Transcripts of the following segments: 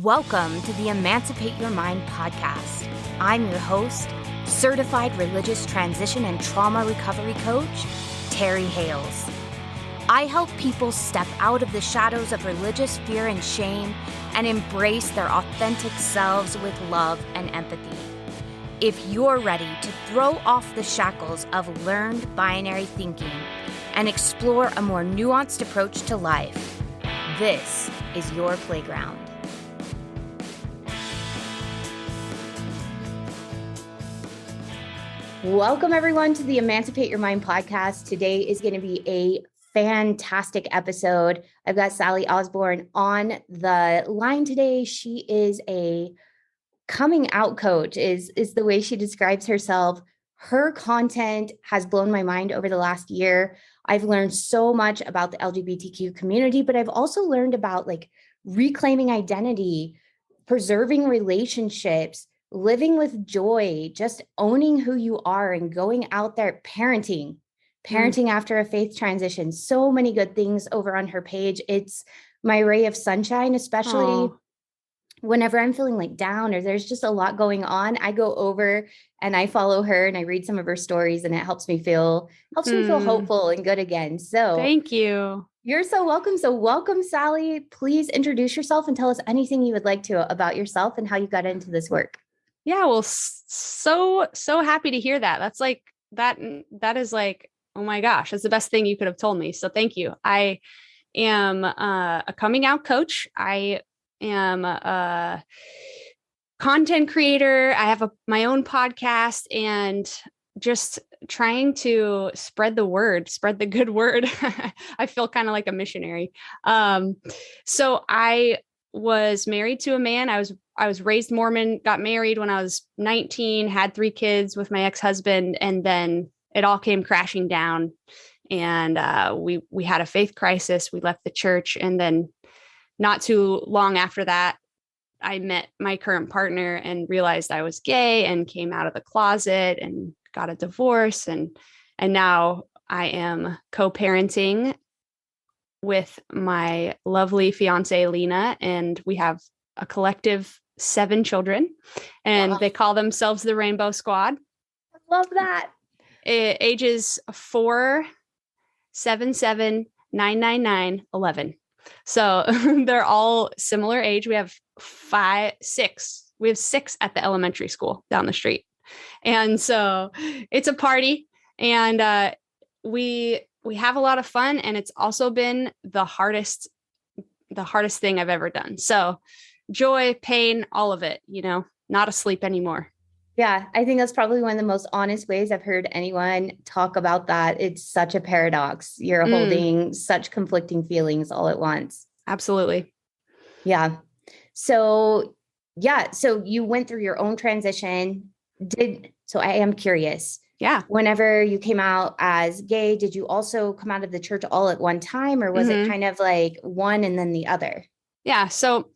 Welcome to the Emancipate Your Mind podcast. I'm your host, certified religious transition and trauma recovery coach, Terry Hales. I help people step out of the shadows of religious fear and shame and embrace their authentic selves with love and empathy. If you're ready to throw off the shackles of learned binary thinking and explore a more nuanced approach to life, this is your playground. Welcome, everyone, to the Emancipate Your Mind podcast. Today is going to be a fantastic episode. I've got Sally Osborne on the line today. She is a coming out coach, is the way she describes herself. Her content has blown my mind over the last year. I've learned so much about the LGBTQ community, but I've also learned about reclaiming identity, preserving relationships, living with joy, just owning who you are and going out there, parenting after a faith transition. So many good things over on her page. It's my ray of sunshine, especially whenever I'm feeling down or there's just a lot going on. I go over and I follow her and I read some of her stories, and it helps me feel hopeful and good again. So thank you. You're so welcome. So welcome, Sally. Please introduce yourself and tell us anything you would like to about yourself and how you got into this work. Yeah, well, so happy to hear that. That's that is oh my gosh, that's the best thing you could have told me. So thank you. I am a coming out coach. I am a content creator. I have my own podcast, and just trying to spread the word, spread the good word. I feel kind of like a missionary. So I was married to a man. I was raised Mormon, got married when I was 19, had 3 kids with my ex-husband, and then it all came crashing down. And we had a faith crisis. We left the church. And then not too long after that, I met my current partner and realized I was gay and came out of the closet and got a divorce. And now I am co-parenting with my lovely fiance, Lena, and we have a collective 7 children, and They call themselves the Rainbow Squad. I love that. Ages 4, 7, 7, 9, 9, 9, 11. So they're all similar age. We have 6. We have 6 at the elementary school down the street. And so it's a party, and we have a lot of fun, and it's also been the hardest thing I've ever done. So joy, pain, all of it, not asleep anymore. Yeah, I think that's probably one of the most honest ways I've heard anyone talk about that. It's such a paradox. You're holding such conflicting feelings all at once. Absolutely. Yeah. So you went through your own transition. So I am curious. Yeah. Whenever you came out as gay, did you also come out of the church all at one time, or was it kind of like one and then the other? Yeah. So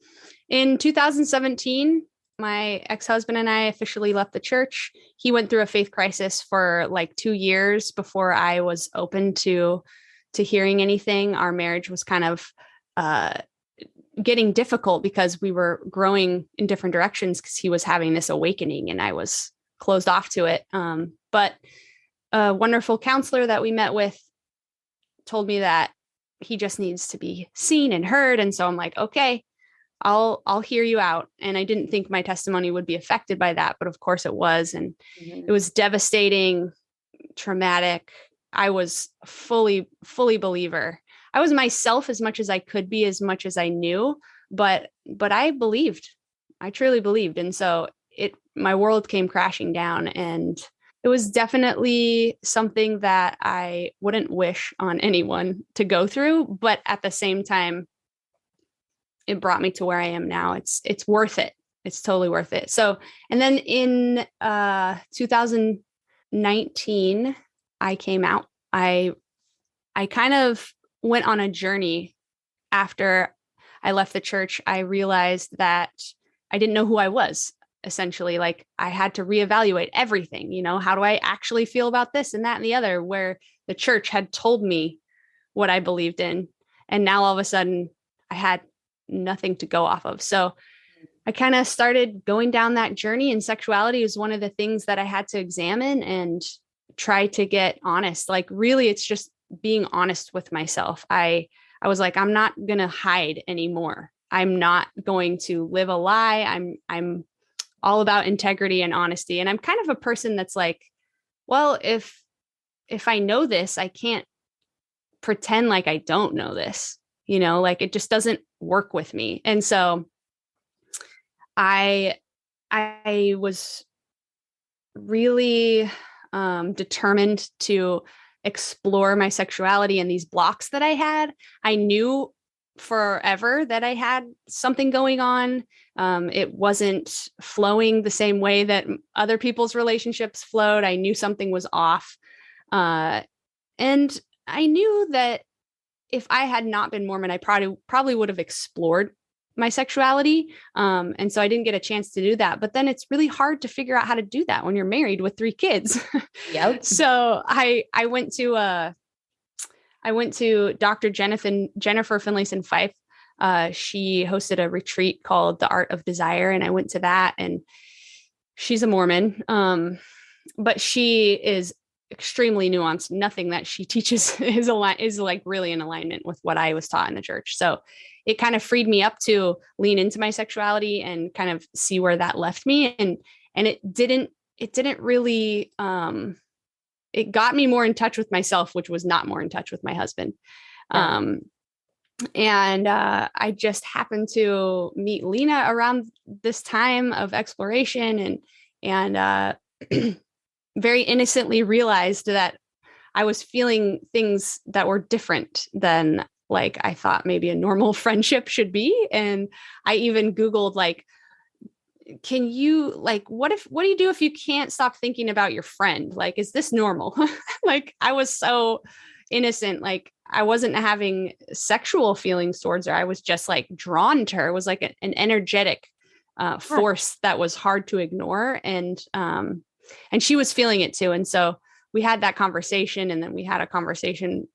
in 2017, my ex-husband and I officially left the church. He went through a faith crisis for 2 years before I was open to hearing anything. Our marriage was kind of getting difficult because we were growing in different directions because he was having this awakening and I was closed off to it. But a wonderful counselor that we met with told me that he just needs to be seen and heard. And so I'm like, okay, I'll hear you out. And I didn't think my testimony would be affected by that, but of course it was. And it was devastating, traumatic. I was fully believer. I was myself as much as I could be, as much as I knew, but I believed, I truly believed. And so my world came crashing down, and it was definitely something that I wouldn't wish on anyone to go through. But at the same time, it brought me to where I am now. It's worth it. It's totally worth it. So, and then in 2019, I came out. I kind of went on a journey after I left the church. I realized that I didn't know who I was. Essentially, I had to reevaluate everything. How do I actually feel about this and that and the other, where the church had told me what I believed in. And now all of a sudden I had nothing to go off of. So I kind of started going down that journey, and sexuality was one of the things that I had to examine and try to get honest. Like, really, it's just being honest with myself. I was like, I'm not going to hide anymore. I'm not going to live a lie. I'm all about integrity and honesty. And I'm kind of a person that's like, well, if I know this, I can't pretend like I don't know this, like it just doesn't work with me. And so I was really determined to explore my sexuality and these blocks that I had. I knew forever that I had something going on. It wasn't flowing the same way that other people's relationships flowed. I knew something was off. And I knew that if I had not been Mormon, I probably would have explored my sexuality. And so I didn't get a chance to do that. But then it's really hard to figure out how to do that when you're married with 3 kids. Yep. So I went to Dr. Jennifer Finlayson Fife. She hosted a retreat called The Art of Desire, and I went to that. And she's a Mormon, but she is extremely nuanced. Nothing that she teaches is like really in alignment with what I was taught in the church. So it kind of freed me up to lean into my sexuality and kind of see where that left me. And it didn't really, it got me more in touch with myself, which was not more in touch with my husband. Yeah. I just happened to meet Lena around this time of exploration and very innocently realized that I was feeling things that were different than like I thought maybe a normal friendship should be. And I even Googled like, can you like, what do you do if you can't stop thinking about your friend? Like, is this normal? Like, I was so innocent. Like, I wasn't having sexual feelings towards her. I was just like drawn to her. It was like an energetic force that was hard to ignore. And she was feeling it too. And so we had that conversation, and then we had a conversation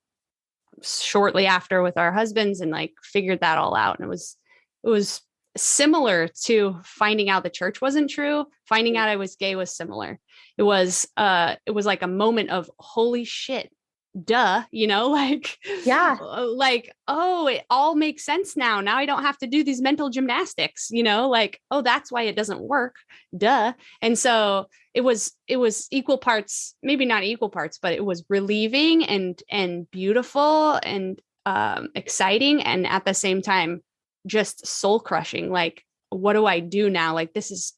shortly after with our husbands and like figured that all out. And it was similar to finding out the church wasn't true. Finding out I was gay was similar. It was like a moment of holy shit, duh, like, yeah, like, oh, it all makes sense now. Now I don't have to do these mental gymnastics, like, oh, that's why it doesn't work. Duh. And so it was equal parts, maybe not equal parts, but it was relieving and beautiful and exciting. And at the same time, just soul crushing. Like, what do I do now? Like, this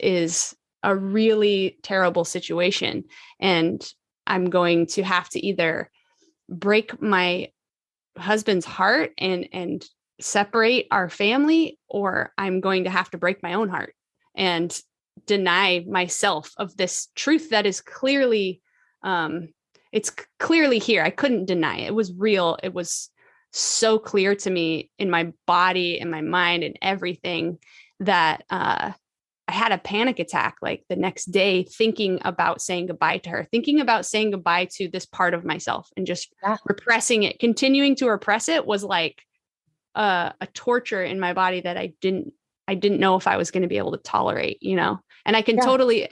is a really terrible situation. And I'm going to have to either break my husband's heart and separate our family, or I'm going to have to break my own heart and deny myself of this truth that is clearly, it's clearly here. I couldn't deny it. It was real. It was so clear to me in my body and my mind and everything that I had a panic attack like the next day, thinking about saying goodbye to her, thinking about saying goodbye to this part of myself, and just repressing it. Continuing to repress it was like a torture in my body that I didn't know if I was going to be able to tolerate, and I can totally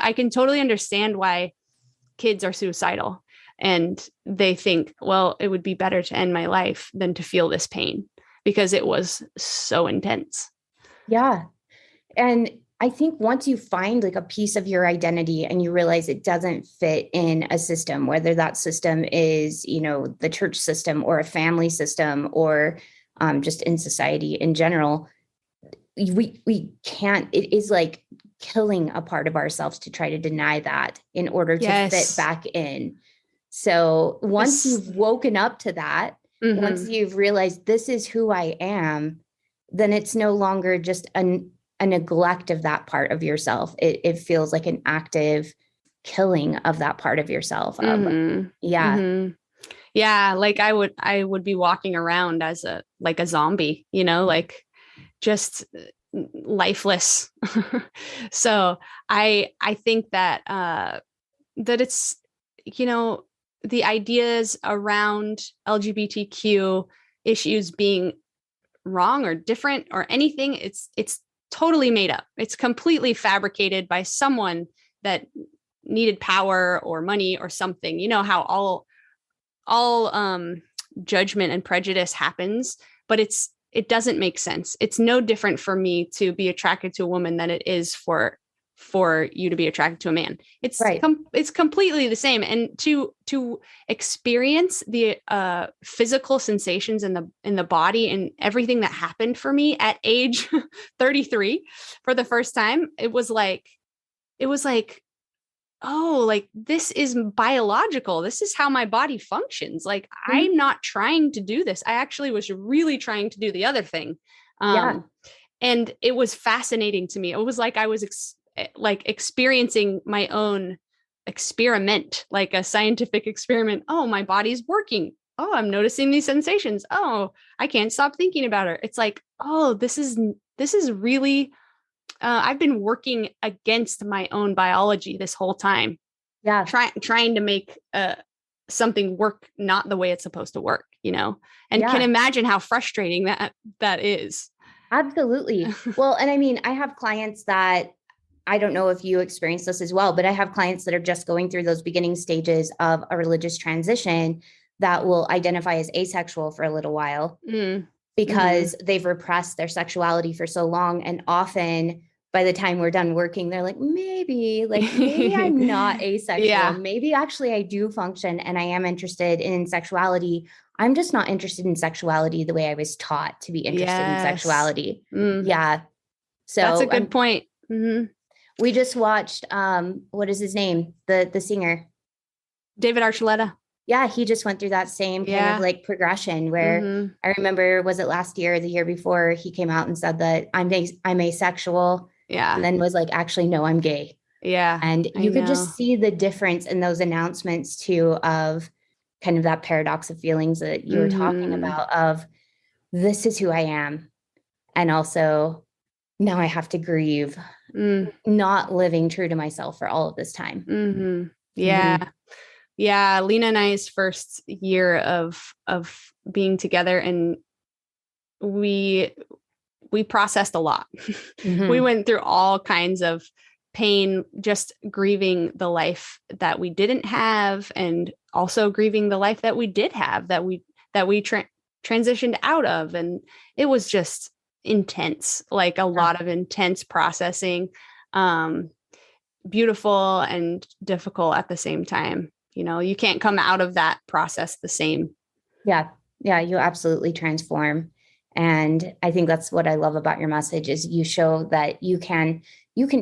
understand why kids are suicidal. And they think, well, it would be better to end my life than to feel this pain, because it was so intense. Yeah. And I think once you find like a piece of your identity and you realize it doesn't fit in a system, whether that system is, the church system or a family system or just in society in general, we can't, it is like killing a part of ourselves to try to deny that in order to fit back in. So once you've woken up to that, once you've realized this is who I am, then it's no longer just a neglect of that part of yourself. It feels like an active killing of that part of yourself. Yeah. Like I would be walking around as a zombie, like just lifeless. So I think that, that it's, the ideas around LGBTQ issues being wrong or different or anything, it's totally made up. It's completely fabricated by someone that needed power or money or something. You know how all judgment and prejudice happens, but it doesn't make sense. It's no different for me to be attracted to a woman than it is for you to be attracted to a man. It's right. It's completely the same. And to experience the physical sensations in the body and everything that happened for me at age 33 for the first time, it was like, oh, like this is biological. This is how my body functions. Like I'm not trying to do this. I actually was really trying to do the other thing. And it was fascinating to me. It was like I was experiencing my own experiment, like a scientific experiment. Oh, my body's working. Oh, I'm noticing these sensations. Oh, I can't stop thinking about her. It's like, oh, this is really, I've been working against my own biology this whole time. Yeah. Trying to make something work not the way it's supposed to work, and can imagine how frustrating that is. Absolutely. Well, and I mean, I have clients that, I don't know if you experience this as well, but I have clients that are just going through those beginning stages of a religious transition that will identify as asexual for a little while because they've repressed their sexuality for so long. And often by the time we're done working, they're like, maybe I'm not asexual. Yeah. Maybe actually I do function and I am interested in sexuality. I'm just not interested in sexuality the way I was taught to be interested in sexuality. Yeah. So that's a good point. We just watched, what is his name? The singer. David Archuleta. Yeah, he just went through that same kind of like progression where I remember, was it last year or the year before, he came out and said that I'm asexual. Yeah. And then was like, actually, no, I'm gay. Yeah. And you could just see the difference in those announcements too, of kind of that paradox of feelings that you were talking about, of this is who I am. And also now I have to grieve not living true to myself for all of this time. Yeah. Yeah. Lena and I's first year of being together, and we processed a lot. We went through all kinds of pain, just grieving the life that we didn't have, and also grieving the life that we did have, that we transitioned out of. And it was just intense, like a lot of intense processing, beautiful and difficult at the same time. You can't come out of that process the same. Yeah, you absolutely transform. And I think that's what I love about your message, is you show that you can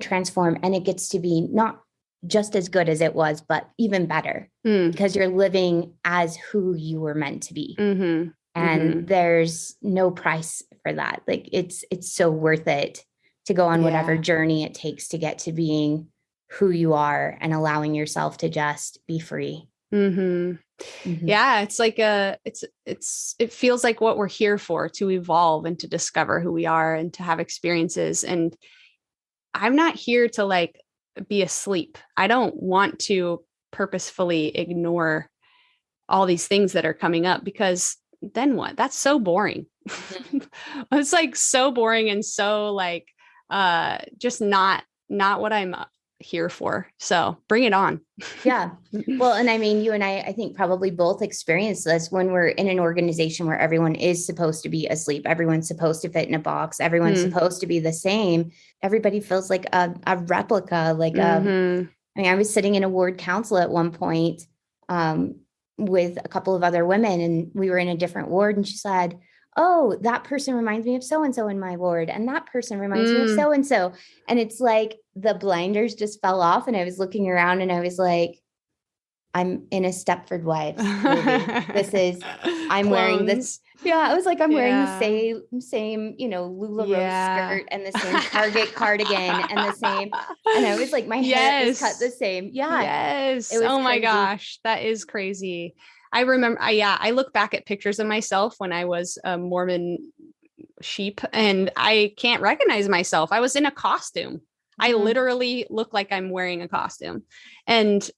transform, and it gets to be not just as good as it was, but even better, because you're living as who you were meant to be. And there's no price for that. Like it's so worth it to go on whatever journey it takes to get to being who you are and allowing yourself to just be free. Yeah. It's like it feels like what we're here for, to evolve and to discover who we are and to have experiences. And I'm not here to like be asleep. I don't want to purposefully ignore all these things that are coming up, because then what? That's so boring. It's like so boring and so like just not what I'm here for. So bring it on. Yeah. Well, and I mean, you and I think probably both experience this when we're in an organization where everyone is supposed to be asleep. Everyone's supposed to fit in a box. Everyone's supposed to be the same. Everybody feels like a replica. Like, I mean, I was sitting in a ward council at one point with a couple of other women, and we were in a different ward, and she said, oh, that person reminds me of so-and-so in my ward. And that person reminds me of so-and-so. And it's like the blinders just fell off, and I was looking around and I was like, I'm in a Stepford Wives movie. I'm wearing this. Yeah. I was like, I'm wearing the same, LuLaRoe skirt and the same Target cardigan and the same. And I was like, my hair is cut the same. Yeah. Yes. It was crazy. My gosh. That is crazy. I remember, I look back at pictures of myself when I was a Mormon sheep, and I can't recognize myself. I was in a costume. I literally look like I'm wearing a costume. And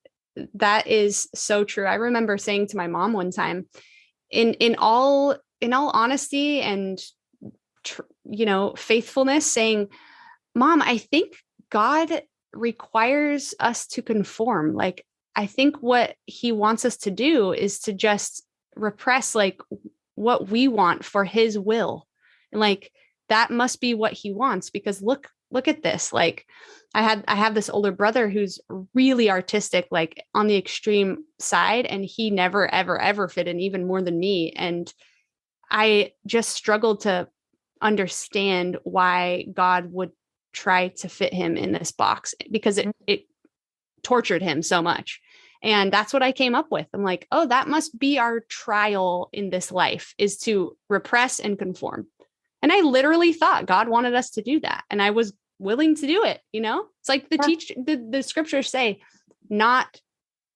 that is so true. I remember saying to my mom one time, in all honesty and, faithfulness, saying, Mom, I think God requires us to conform. Like, I think what he wants us to do is to just repress like what we want for his will. And like, that must be what he wants, because look at this. Like, I have this older brother who's really artistic, like on the extreme side, and he never, ever, ever fit in, even more than me. And I just struggled to understand why God would try to fit him in this box, because it tortured him so much. And that's what I came up with. I'm like, oh, that must be our trial in this life, is to repress and conform. And I literally thought God wanted us to do that. And I was willing to do it. It's like the scriptures say, not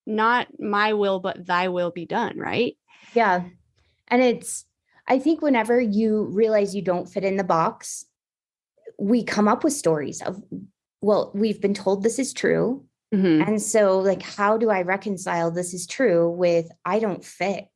my will, but thy will be done. Right. Yeah. And I think whenever you realize you don't fit in the box, we come up with stories of, well, we've been told this is true. Mm-hmm. And so like, how do I reconcile this is true with, I don't fit?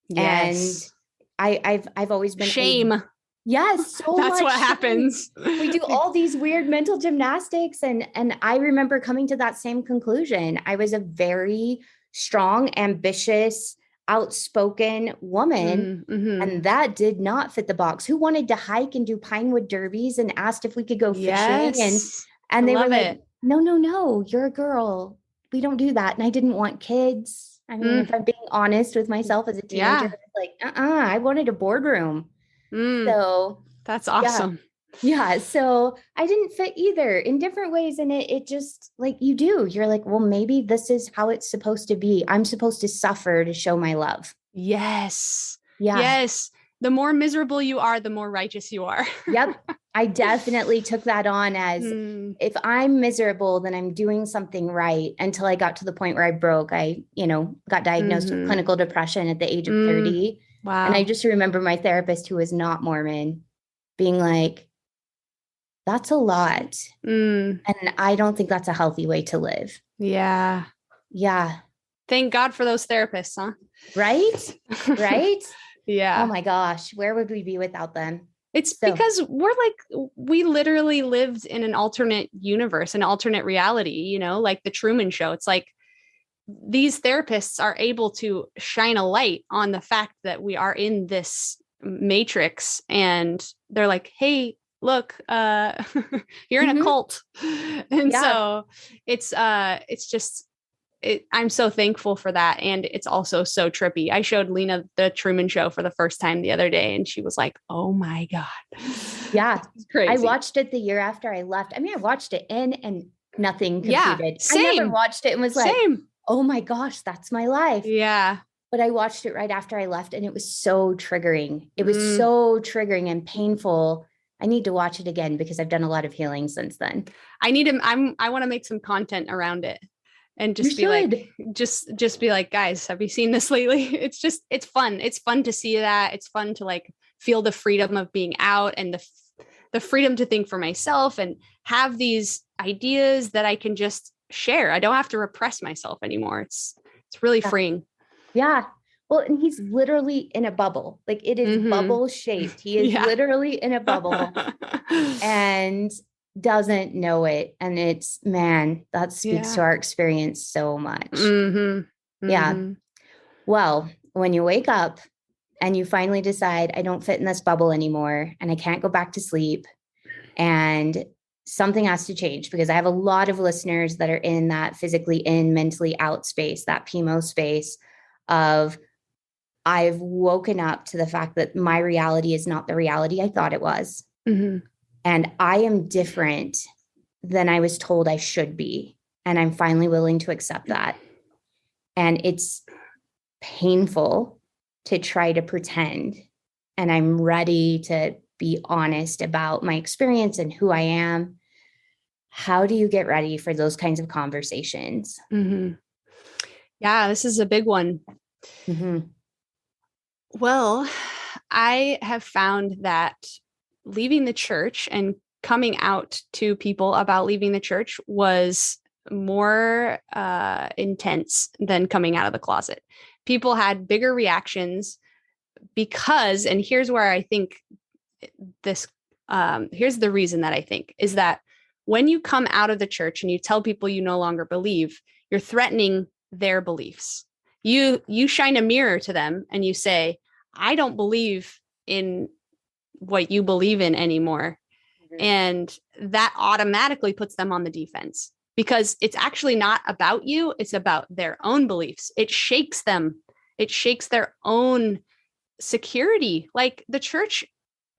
Yes. And I've always been shame. Yes. So that's much what shame. Happens. We do all these weird mental gymnastics. And I remember coming to that same conclusion. I was a very strong, ambitious, outspoken woman. Mm-hmm. And that did not fit the box. Who wanted to hike and do Pinewood derbies and asked if we could go fishing? Yes. And they were like, no, you're a girl. We don't do that. And I didn't want kids. I mean, if I'm being honest with myself as a teenager, like, I wanted a boardroom. So that's awesome. Yeah. So I didn't fit either in different ways. And it just like you're like, well, maybe this is how it's supposed to be. I'm supposed to suffer to show my love. Yes. Yeah. Yes. The more miserable you are, the more righteous you are. Yep. I definitely took that on as if I'm miserable, then I'm doing something right, until I got to the point where I broke. I, got diagnosed with clinical depression at the age of 30. Wow. And I just remember my therapist, who was not Mormon, being like, that's a lot. And I don't think that's a healthy way to live. Yeah. Yeah. Thank God for those therapists, huh? Right? Right? Yeah. Oh my gosh. Where would we be without them? It's because we literally lived in an alternate universe, an alternate reality, like the Truman Show. It's like these therapists are able to shine a light on the fact that we are in this matrix, and they're like, hey, look, you're in a cult. And so it's just, I'm so thankful for that. And it's also so trippy. I showed Lena the Truman Show for the first time the other day, and she was like, oh my God. Yeah. It's crazy. I watched it the year after I left. I mean, I watched it in and nothing computed. Yeah, same. I never watched it and was like, oh my gosh, that's my life. Yeah. But I watched it right after I left, and it was so triggering. It was so triggering and painful. I need to watch it again because I've done a lot of healing since then. I want to make some content around it. And just like, just be like, guys, have you seen this lately? It's fun. It's fun to see that. It's fun to like feel the freedom of being out, and the freedom to think for myself and have these ideas that I can just share. I don't have to repress myself anymore. It's really freeing. Yeah. Well, and he's literally in a bubble. Like, it is bubble shaped. He is literally in a bubble and doesn't know it. And it's, man, that speaks to our experience so much. Yeah. Well, when you wake up and you finally decide, I don't fit in this bubble anymore, and I can't go back to sleep, and something has to change, because I have a lot of listeners that are in that physically in, mentally out space, that PMO space of, I've woken up to the fact that my reality is not the reality I thought it was. And I am different than I was told I should be. And I'm finally willing to accept that. And it's painful to try to pretend. And I'm ready to be honest about my experience and who I am. How do you get ready for those kinds of conversations? Yeah, this is a big one. Well, I have found that leaving the church and coming out to people about leaving the church was more intense than coming out of the closet. People had bigger reactions because, and here's where I think this here's the reason that I think is that when you come out of the church and you tell people you no longer believe, you're threatening their beliefs. You shine a mirror to them and you say, I don't believe in what you believe in anymore. And that automatically puts them on the defense because it's actually not about you. It's about their own beliefs. It shakes them. It shakes their own security. Like the church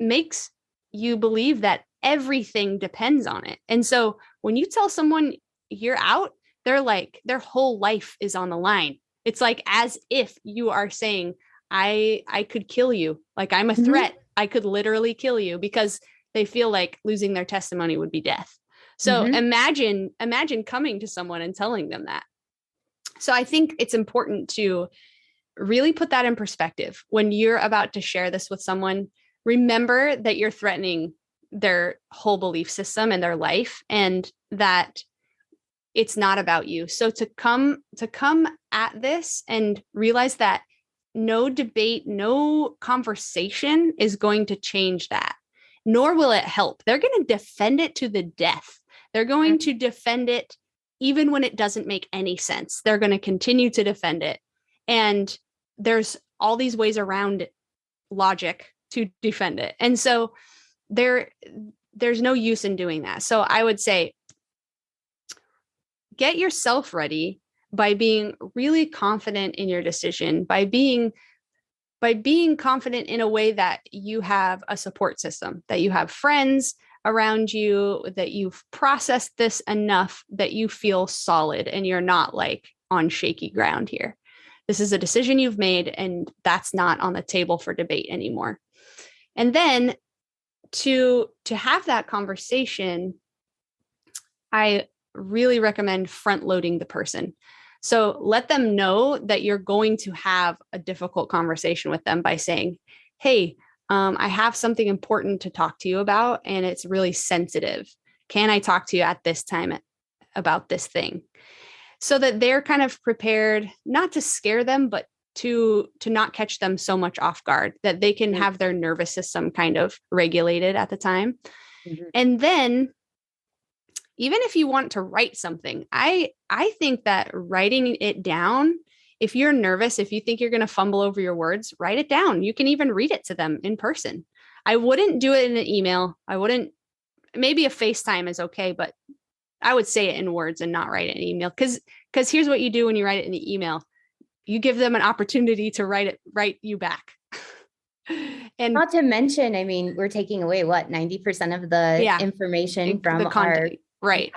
makes you believe that everything depends on it. And so when you tell someone you're out, they're like, their whole life is on the line. It's like as if you are saying, I could kill you. Like I'm a threat. I could literally kill you because they feel like losing their testimony would be death. So imagine coming to someone and telling them that. So I think it's important to really put that in perspective. When you're about to share this with someone, remember that you're threatening their whole belief system and their life, and that it's not about you. So to come at this and realize that no debate, no conversation is going to change that, nor will it help. They're going to defend it to the death. They're going to defend it even when it doesn't make any sense. They're going to continue to defend it. And there's all these ways around logic to defend it. And so there's no use in doing that. So I would say, get yourself ready by being really confident in your decision, by being confident in a way that you have a support system, that you have friends around you, that you've processed this enough that you feel solid and you're not like on shaky ground here. This is a decision you've made and that's not on the table for debate anymore. And then to have that conversation, I really recommend front loading the person. So let them know that you're going to have a difficult conversation with them by saying, hey, I have something important to talk to you about, and it's really sensitive. Can I talk to you at this time about this thing? So that they're kind of prepared, not to scare them, but to not catch them so much off guard, that they can have their nervous system kind of regulated at the time. And then even if you want to write something, I think that writing it down, if you're nervous, if you think you're going to fumble over your words, write it down. You can even read it to them in person. I wouldn't do it in an email. Maybe a FaceTime is okay, but I would say it in words and not write it in an email. Because here's what you do when you write it in the email. You give them an opportunity to write you back. And not to mention, I mean, we're taking away 90% of the information from the content. Right.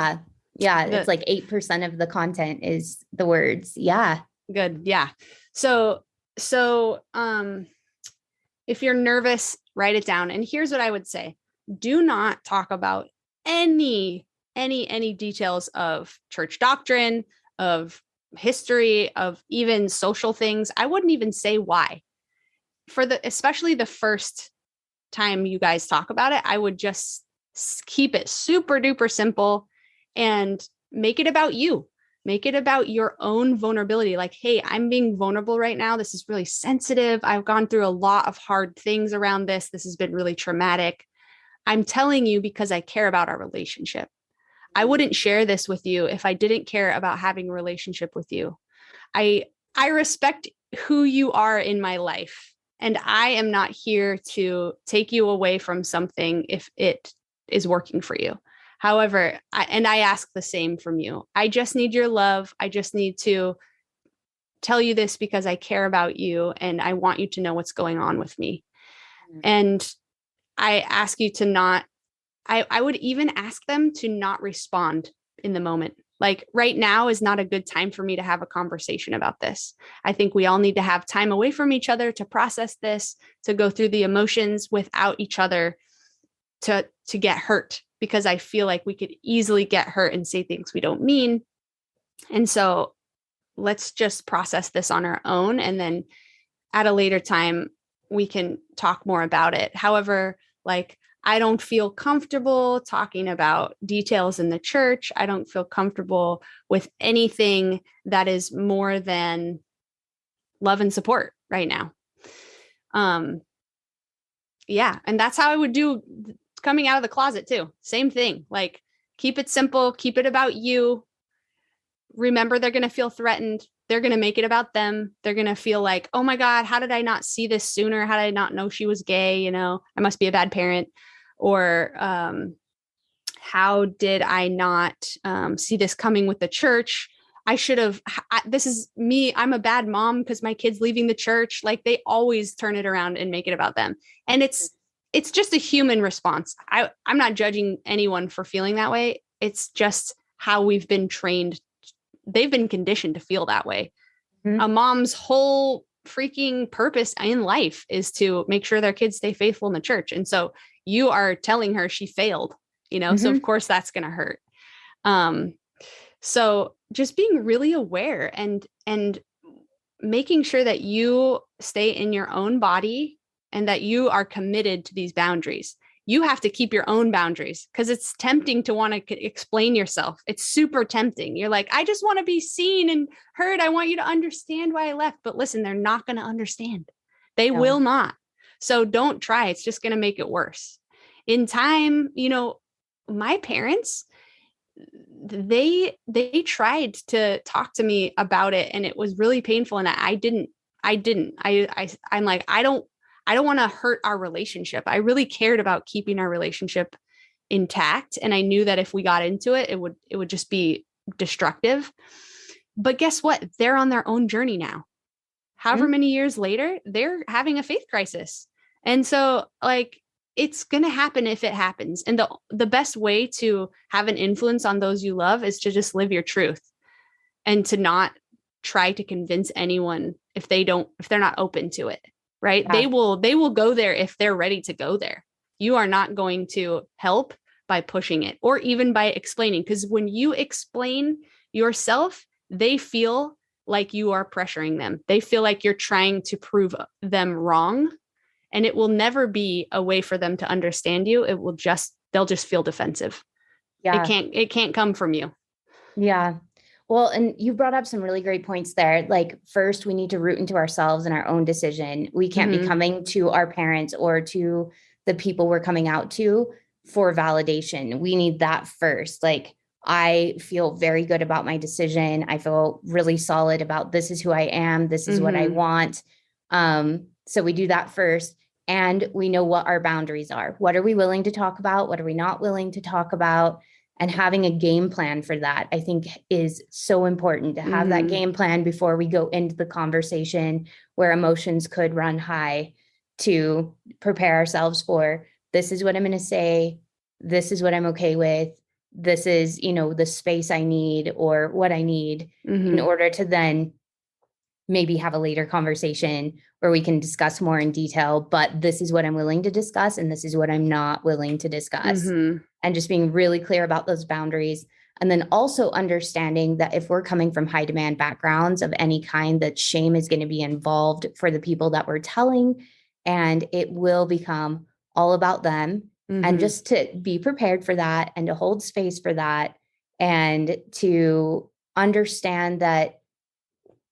Yeah. It's like 8% of the content is the words. Yeah. Good. Yeah. So if you're nervous, write it down. And here's what I would say. Do not talk about any details of church doctrine, of history, of even social things. I wouldn't even say why. Especially the first time you guys talk about it, I would just keep it super duper simple and make it about you. Make it about your own vulnerability. Like, hey, I'm being vulnerable right now. This is really sensitive. I've gone through a lot of hard things around this. This has been really traumatic. I'm telling you because I care about our relationship. I wouldn't share this with you if I didn't care about having a relationship with you. I respect who you are in my life, and I am not here to take you away from something if it is working for you. However, I ask the same from you. I just need your love. I just need to tell you this because I care about you and I want you to know what's going on with me. And I ask you to not, I would even ask them to not respond in the moment. Like right now is not a good time for me to have a conversation about this. I think we all need to have time away from each other to process this, to go through the emotions without each other, to get hurt, because I feel like we could easily get hurt and say things we don't mean. And so let's just process this on our own. And then at a later time, we can talk more about it. However, like, I don't feel comfortable talking about details in the church. I don't feel comfortable with anything that is more than love and support right now. Yeah. And that's how I would do coming out of the closet too. Same thing. Like, keep it simple, keep it about you. Remember, they're going to feel threatened. They're going to make it about them. They're going to feel like, oh my God, how did I not see this sooner? How did I not know she was gay? You know, I must be a bad parent. Or how did I not see this coming with the church? I should have, this is me. I'm a bad mom because my kid's leaving the church. Like, they always turn it around and make it about them. And it's just a human response. I'm not judging anyone for feeling that way. It's just how we've been trained. They've been conditioned to feel that way. Mm-hmm. A mom's whole freaking purpose in life is to make sure their kids stay faithful in the church. And so you are telling her she failed, you know, so of course that's going to hurt. So just being really aware and making sure that you stay in your own body and that you are committed to these boundaries. You have to keep your own boundaries because it's tempting to want to explain yourself. It's super tempting. You're like, I just want to be seen and heard. I want you to understand why I left. But listen, they're not going to understand. They will not. So don't try. It's just going to make it worse. In time, you know, my parents, they tried to talk to me about it, and it was really painful. And I'm like, I don't want to hurt our relationship. I really cared about keeping our relationship intact. And I knew that if we got into it, it would just be destructive. But guess what? They're on their own journey now. However many years later, they're having a faith crisis. And so, like, it's going to happen if it happens. And the best way to have an influence on those you love is to just live your truth and to not try to convince anyone if they're not open to it. Right. Yeah. They will go there if they're ready to go there. You are not going to help by pushing it or even by explaining, because when you explain yourself, they feel like you are pressuring them. They feel like you're trying to prove them wrong, and it will never be a way for them to understand you. They'll just feel defensive. Yeah. It can't come from you. Yeah. Well, and you brought up some really great points there. Like, first, we need to root into ourselves and our own decision. We can't be coming to our parents or to the people we're coming out to for validation. We need that first. Like, I feel very good about my decision. I feel really solid about this is who I am. This is what I want. So we do that first. And we know what our boundaries are. What are we willing to talk about? What are we not willing to talk about? And having a game plan for that, I think, is so important to have that game plan before we go into the conversation where emotions could run high, to prepare ourselves for, this is what I'm going to say. This is what I'm okay with. This is, you know, the space I need or what I need in order to then maybe have a later conversation where we can discuss more in detail, but this is what I'm willing to discuss. And this is what I'm not willing to discuss. And just being really clear about those boundaries. And then also understanding that if we're coming from high demand backgrounds of any kind, that shame is going to be involved for the people that we're telling, and it will become all about them. And just to be prepared for that and to hold space for that, and to understand that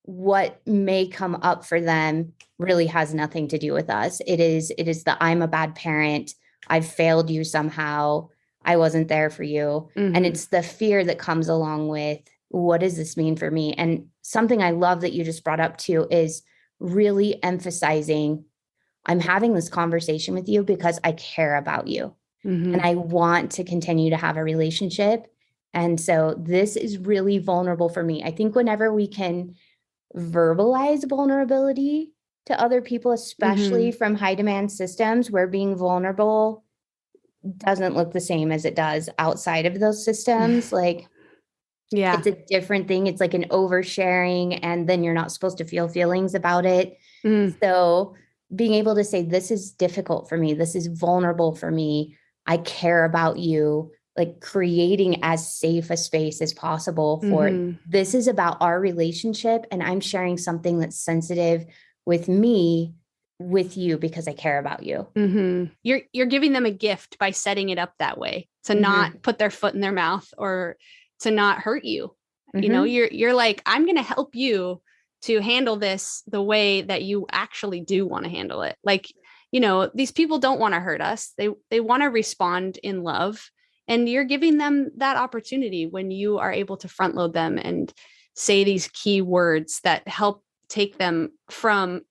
what may come up for them really has nothing to do with us. It is the, I'm a bad parent. I've failed you somehow. I wasn't there for you. And it's the fear that comes along with, what does this mean for me? And something I love that you just brought up too is really emphasizing, I'm having this conversation with you because I care about you and I want to continue to have a relationship. And so this is really vulnerable for me. I think whenever we can verbalize vulnerability to other people, especially from high demand systems where being vulnerable doesn't look the same as it does outside of those systems. Like, yeah, it's a different thing. It's like an oversharing, and then you're not supposed to feel feelings about it. So being able to say, this is difficult for me. This is vulnerable for me. I care about you. Like, creating as safe a space as possible for this is about our relationship. And I'm sharing something that's sensitive with me, with you, because I care about you. You're giving them a gift by setting it up that way, to not put their foot in their mouth or to not hurt you. You know, you're like, I'm going to help you to handle this the way that you actually do want to handle it. Like, these people don't want to hurt us. They want to respond in love. And you're giving them that opportunity when you are able to front load them and say these key words that help take them from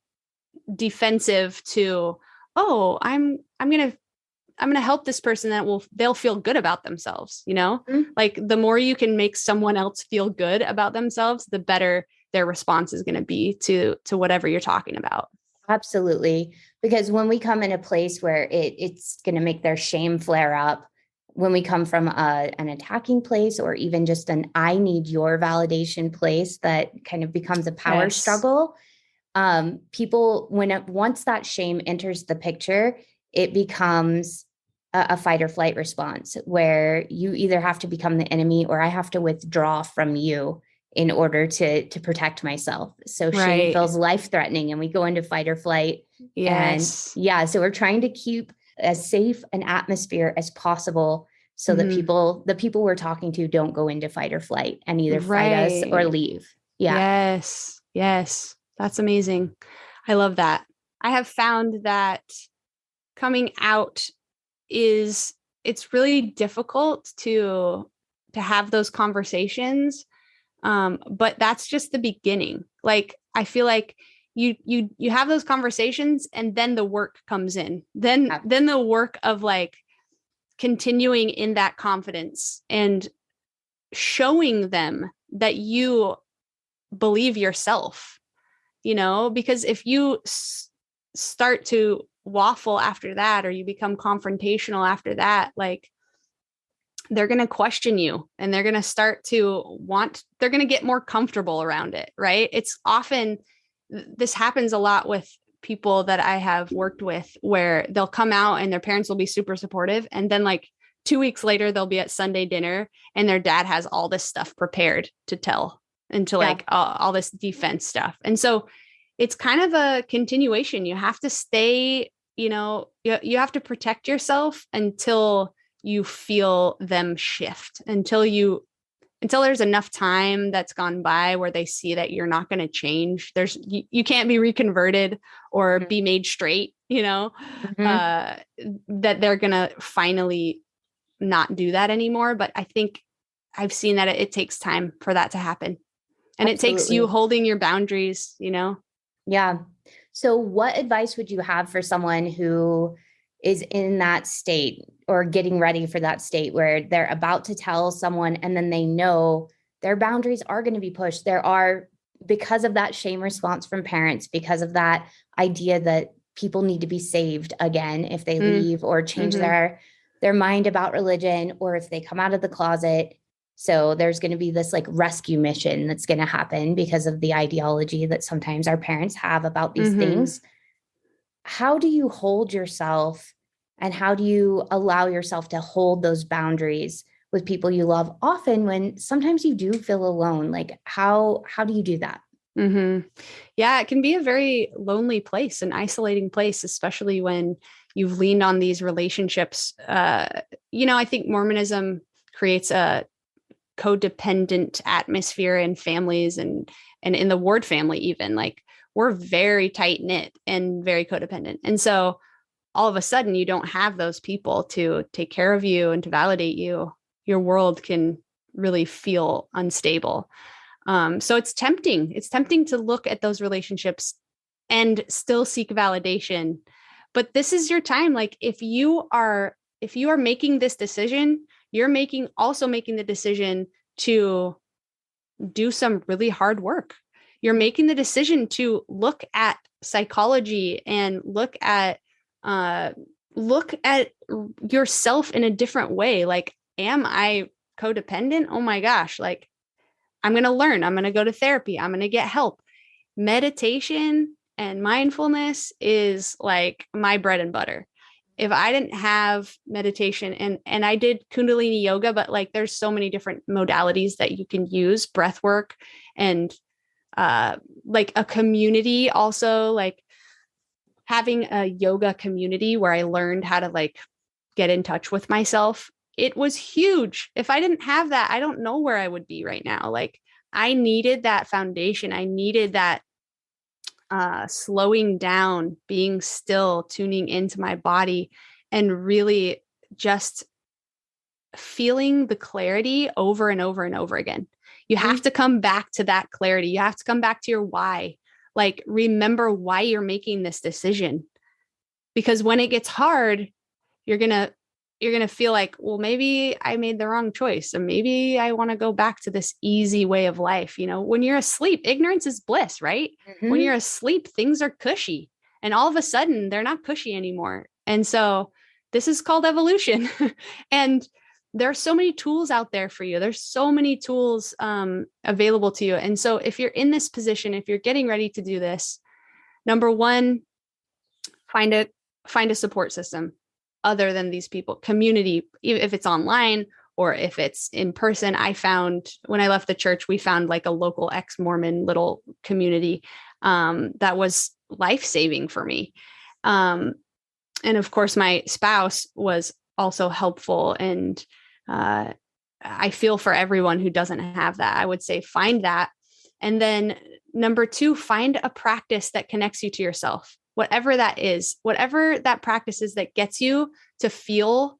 defensive to, oh, I'm going to help this person they'll feel good about themselves. Like the more you can make someone else feel good about themselves, the better their response is going to be to whatever you're talking about. Absolutely. Because when we come in a place where it's going to make their shame flare up, when we come from an attacking place, or even just an I need your validation place that kind of becomes a power struggle, people, once that shame enters the picture, it becomes a fight or flight response where you either have to become the enemy or I have to withdraw from you in order to protect myself. So shame feels life threatening and we go into fight or flight. Yes. And so we're trying to keep as safe an atmosphere as possible so that the people we're talking to don't go into fight or flight and either fight us or leave. Yeah. Yes. That's amazing. I love that. I have found that coming out it's really difficult to have those conversations. But that's just the beginning. Like, I feel like you have those conversations and then the work comes in, then the work of like continuing in that confidence and showing them that you believe yourself, because if you start to waffle after that, or you become confrontational after that, like they're going to question you and they're going to start to they're going to get more comfortable around it. Right. It's often, this happens a lot with people that I have worked with where they'll come out and their parents will be super supportive. And then like 2 weeks later, they'll be at Sunday dinner and their dad has all this stuff prepared to tell and to like all this defense stuff. And so it's kind of a continuation. You have to stay, you have to protect yourself until you feel them shift, until there's enough time that's gone by where they see that you're not going to change. You can't be reconverted or be made straight, that they're going to finally not do that anymore. But I think I've seen that it takes time for that to happen. And It takes you holding your boundaries, Yeah. So what advice would you have for someone who is in that state or getting ready for that state where they're about to tell someone and then they know their boundaries are going to be pushed? Because of that shame response from parents, because of that idea that people need to be saved again if they leave or change their mind about religion, or if they come out of the closet. So there's going to be this like rescue mission that's going to happen because of the ideology that sometimes our parents have about these things. How do you hold yourself and how do you allow yourself to hold those boundaries with people you love often when sometimes you do feel alone? Like how do you do that? Yeah, it can be a very lonely place, an isolating place, especially when you've leaned on these relationships. I think Mormonism creates a codependent atmosphere in families and in the Ward family, even like we're very tight knit and very codependent. And so all of a sudden you don't have those people to take care of you and to validate you. Your world can really feel unstable. So it's tempting. It's tempting to look at those relationships and still seek validation. But this is your time. Like if you are making this decision, you're also making the decision to do some really hard work. You're making the decision to look at psychology and look at yourself in a different way. Like, am I codependent? Oh my gosh. Like, I'm going to learn. I'm going to go to therapy. I'm going to get help. Meditation and mindfulness is like my bread and butter. If I didn't have meditation and I did Kundalini yoga, but like there's so many different modalities that you can use, breath work and like a community, also like having a yoga community where I learned how to like get in touch with myself. It was huge. If I didn't have that, I don't know where I would be right now. Like I needed that foundation. I needed that slowing down, being still, tuning into my body, and really just feeling the clarity over and over and over again. You have to come back to that clarity. You have to come back to your why. Like, remember why you're making this decision. Because when it gets hard, you're going to feel like, well, maybe I made the wrong choice. And maybe I want to go back to this easy way of life. You know, when you're asleep, ignorance is bliss, right? When you're asleep, things are cushy. And all of a sudden they're not cushy anymore. And so this is called evolution. And there are so many tools out there for you. There's so many tools available to you. And so if you're in this position, if you're getting ready to do this, number one, find a support system other than these people, community, if it's online or if it's in person. I found when I left the church, we found like a local ex-Mormon little community that was life-saving for me. And of course, my spouse was also helpful. And I feel for everyone who doesn't have that. I would say find that. And then number two, find a practice that connects you to yourself, whatever that is, whatever that practice is that gets you to feel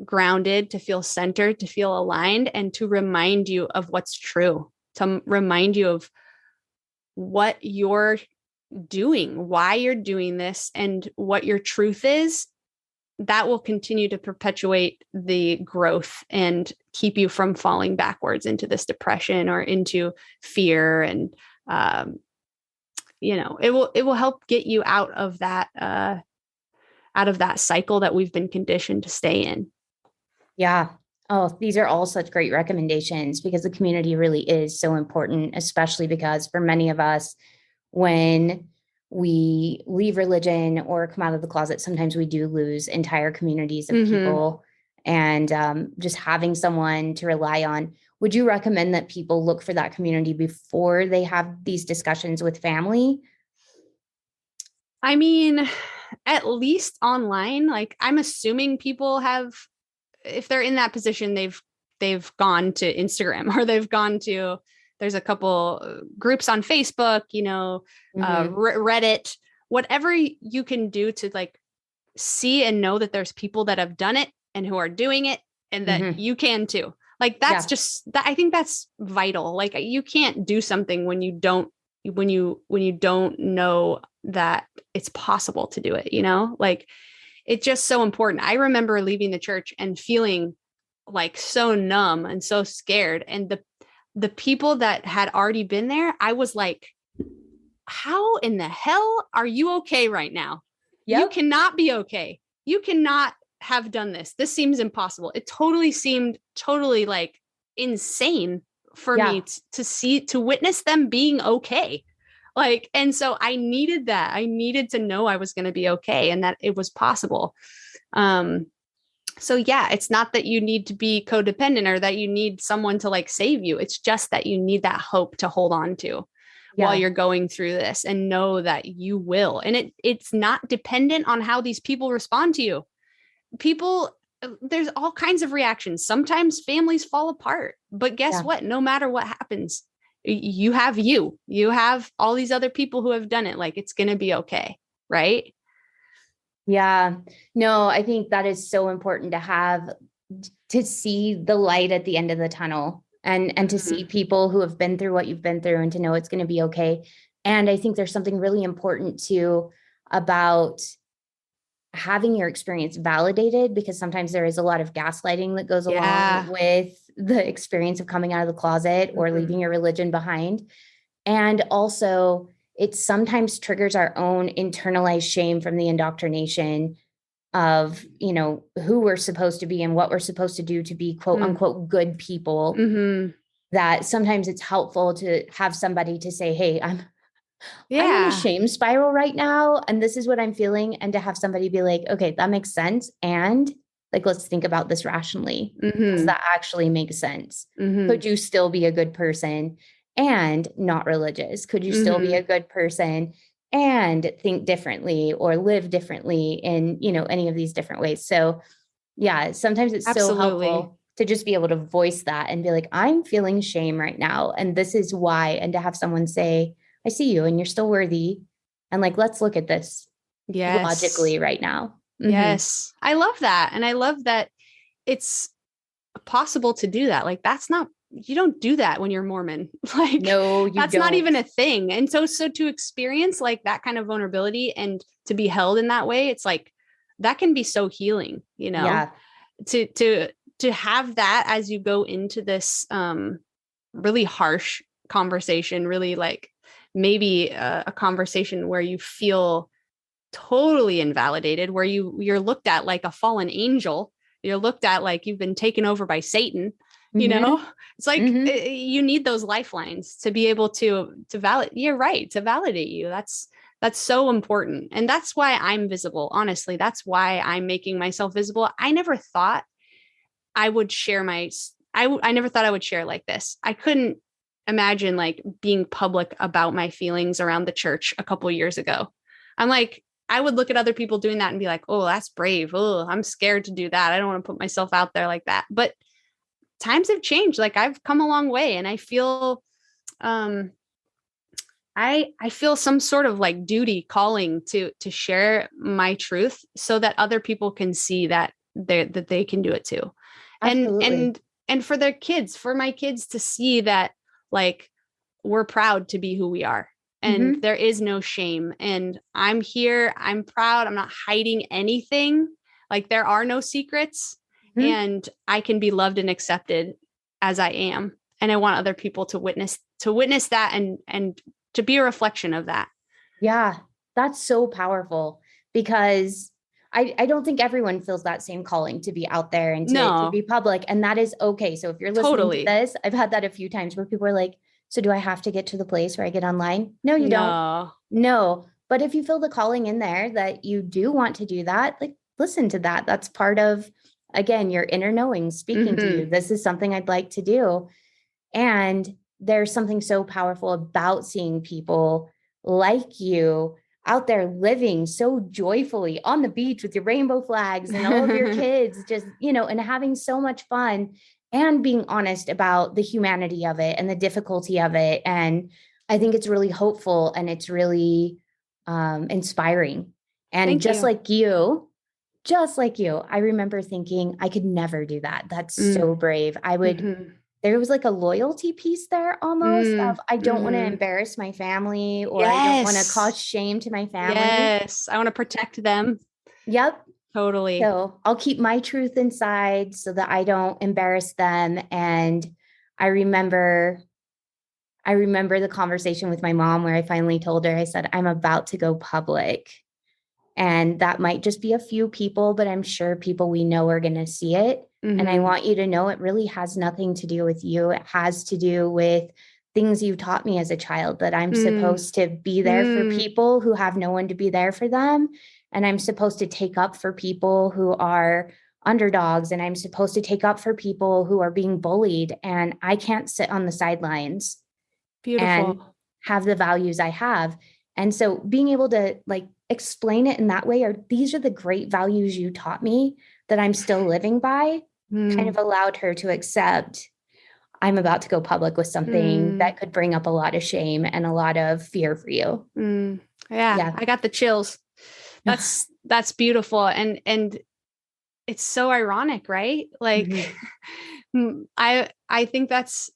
grounded, to feel centered, to feel aligned, and to remind you of what's true, to remind you of what you're doing, why you're doing this, and what your truth is. That will continue to perpetuate the growth and keep you from falling backwards into this depression or into fear. And, it will help get you out of that cycle that we've been conditioned to stay in. Yeah. Oh, these are all such great recommendations because the community really is so important, especially because for many of us, when we leave religion or come out of the closet, sometimes we do lose entire communities of people, and just having someone to rely on. Would you recommend that people look for that community before they have these discussions with family? I mean, at least online, like I'm assuming people have, if they're in that position, they've gone to Instagram or they've gone to, there's a couple groups on Facebook, Reddit, whatever you can do to like see and know that there's people that have done it and who are doing it and that you can too. Like that's just that. I think that's vital. Like you can't do something when you don't know that it's possible to do it, like it's just so important. I remember leaving the church and feeling like so numb and so scared. And the people that had already been there, I was like, how in the hell are you okay right now? Yep. You cannot be okay. You cannot have done this. This seems impossible. It totally seemed like insane for me to witness them being okay. Like, and so I needed that. I needed to know I was going to be okay and that it was possible. So yeah, it's not that you need to be codependent or that you need someone to like save you. It's just that you need that hope to hold on to while you're going through this and know that you will. And it's not dependent on how these people respond to you. There's all kinds of reactions. Sometimes families fall apart, but guess what? No matter what happens, you have all these other people who have done it. Like it's going to be okay. Right. Yeah, no, I think that is so important to see the light at the end of the tunnel and to see people who have been through what you've been through and to know it's going to be okay. And I think there's something really important too about having your experience validated, because sometimes there is a lot of gaslighting that goes along with the experience of coming out of the closet or leaving your religion behind. And also it sometimes triggers our own internalized shame from the indoctrination of, who we're supposed to be and what we're supposed to do to be quote unquote good people. That sometimes it's helpful to have somebody to say, hey, I'm in a shame spiral right now, and this is what I'm feeling. And to have somebody be like, okay, that makes sense. And like, let's think about this rationally. Does that actually make sense? Could you still be a good person and not religious? Could you still be a good person and think differently or live differently in, any of these different ways? So yeah, sometimes it's so helpful to just be able to voice that and be like, I'm feeling shame right now, and this is why. And to have someone say, I see you and you're still worthy And like, let's look at this logically right now. Yes. I love that. And I love that it's possible to do that. Like, you don't do that when you're Mormon. Like, no, that's not even a thing. And so to experience like that kind of vulnerability and to be held in that way, it's like, that can be so healing, to have that as you go into this, really harsh conversation, really like maybe a conversation where you feel totally invalidated, where you're looked at like a fallen angel. You're looked at like you've been taken over by Satan. It's like you need those lifelines to be able to validate. You're right, to validate you. That's so important. And that's why I'm visible. Honestly, that's why I'm making myself visible. I never thought I would share I never thought I would share like this. I couldn't imagine like being public about my feelings around the church a couple of years ago. I'm like, I would look at other people doing that and be like, oh, that's brave. Oh, I'm scared to do that. I don't want to put myself out there like that. But times have changed. Like, I've come a long way, and I feel, I feel some sort of like duty calling to share my truth so that other people can see that they can do it too. Absolutely. And for for my kids to see that, like, we're proud to be who we are. And there is no shame. And I'm here. I'm proud. I'm not hiding anything. Like, there are no secrets. And I can be loved and accepted as I am. And I want other people to witness that and to be a reflection of that. Yeah, that's so powerful, because I don't think everyone feels that same calling to be out there and to be public. And that is okay. So if you're listening to this, I've had that a few times where people are like, so do I have to get to the place where I get online? No, you don't. No. But if you feel the calling in there that you do want to do that, like, listen to that. That's part of, again, your inner knowing speaking to you. This is something I'd like to do. And there's something so powerful about seeing people like you out there living so joyfully on the beach with your rainbow flags and all of your kids, just, and having so much fun and being honest about the humanity of it and the difficulty of it. And I think it's really hopeful, and it's really inspiring. And just like you, I remember thinking I could never do that. That's so brave. I would, there was like a loyalty piece there almost of, I don't want to embarrass my family, or I don't want to cause shame to my family. Yes. I want to protect them. Yep. Totally. So I'll keep my truth inside so that I don't embarrass them. And I remember the conversation with my mom where I finally told her, I said, I'm about to go public. And that might just be a few people, but I'm sure people we know are going to see it. And I want you to know it really has nothing to do with you. It has to do with things you taught me as a child, that I'm supposed to be there for people who have no one to be there for them. And I'm supposed to take up for people who are underdogs. And I'm supposed to take up for people who are being bullied. And I can't sit on the sidelines and have the values I have. And so being able to like explain it in that way, or these are the great values you taught me that I'm still living by, kind of allowed her to accept I'm about to go public with something that could bring up a lot of shame and a lot of fear for you. Yeah. I got the chills. That's beautiful. And it's so ironic, right? Like, I think that's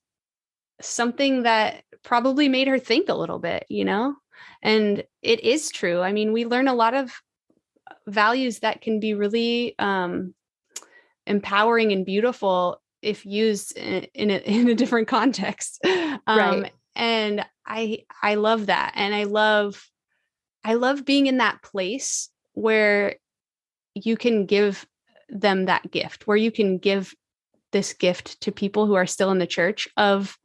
something that probably made her think a little bit, and it is true. I mean, we learn a lot of values that can be really empowering and beautiful if used in a different context. Right. And I love that. And I love being in that place where you can give them that gift, where you can give this gift to people who are still in the church of